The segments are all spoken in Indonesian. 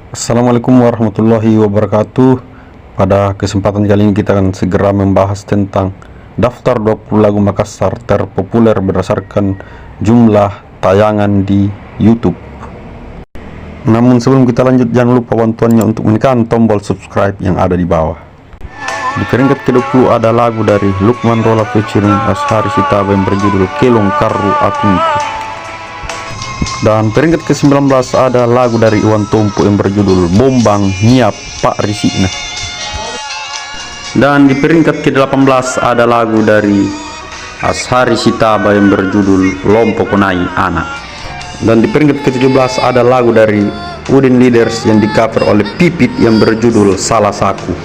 Assalamualaikum warahmatullahi wabarakatuh. Pada kesempatan kali ini kita akan segera membahas tentang daftar 20 lagu Makassar terpopuler berdasarkan jumlah tayangan di YouTube. Namun sebelum kita lanjut, jangan lupa bantuannya untuk menekan tombol subscribe yang ada di bawah. Di peringkat ke-20 ada lagu dari Lukman Rola featuring Ashari Sitaba yang berjudul Kelong Karru Atinku. Dan peringkat ke-19 ada lagu dari Iwan Tompo yang berjudul Bombang Nyiap Pak Risikna. Dan di peringkat ke-18 ada lagu dari Ashari Sitaba yang berjudul Lompo Konai Anak. Dan di peringkat ke-17 ada lagu dari Udin Leaders yang di-cover oleh Pipit yang berjudul Salah Saku.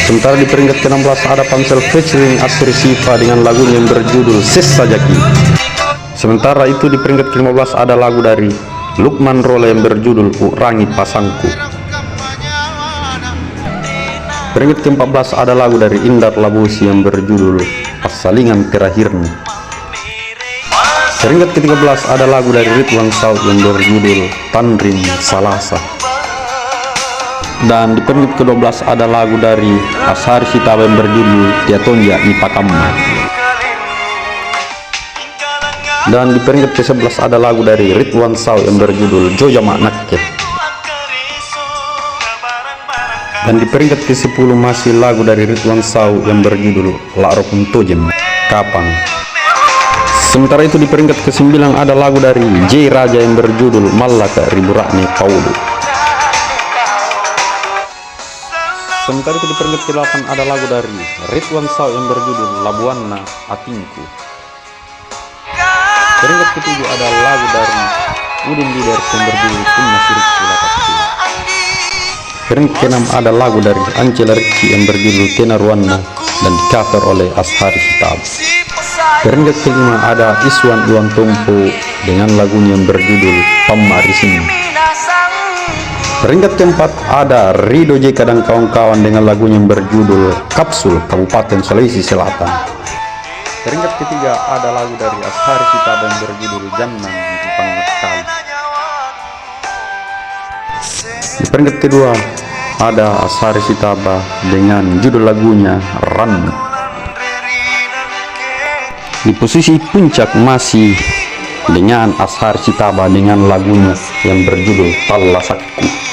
Sementara di peringkat ke-16 ada Pansel featuring Asri Siva dengan lagunya yang berjudul Ses Sajaki. Sementara itu di peringkat ke-15 ada lagu dari Lukman Rola yang berjudul Urangi Pasangku. Peringkat ke-14 ada lagu dari Indar Labusi yang berjudul Pasalingan Terakhirnya. Peringkat ke-13 ada lagu dari Ridwan Saud yang berjudul Tanrin Salasa. Dan di peringkat ke-12 ada lagu dari Ashari Sitaba yang berjudul Tiatonja Nipakamma. Dan di peringkat ke-11 ada lagu dari Ridwan Saud yang berjudul Joja Maknakke. Dan di peringkat ke-10 masih lagu dari Ridwan Saud yang berjudul La'ropun Tojem Kapang. Sementara itu di peringkat ke-9 ada lagu dari J Raja yang berjudul Malaka Riburakni Paulu. Sementara itu di peringkat ke-8 ada lagu dari Ridwan Saud yang berjudul Labuana Atinku. Peringkat ke-7 ada lagu dari Udin Leaders yang berjudul Punya Sirik Kulakati. Peringkat ke-6 ada lagu dari Ancela Ricci yang berjudul Tenarwana dan di-cover oleh Ashari Sitaba. Peringkat ke-5 ada Iswan Iwan Tompo dengan lagunya yang berjudul Pamarisin. Peringkat ke-4 ada Rido JK dan kawan-kawan dengan lagunya yang berjudul Kapsul Kabupaten Sulawesi Selatan. Peringkat ketiga ada lagu dari Ashari Sitaba yang berjudul Jannah di Pangkal. Di peringkat kedua ada Ashari Sitaba dengan judul lagunya Ran. Di posisi puncak masih dengan Ashari Sitaba dengan lagunya yang berjudul Talasakku.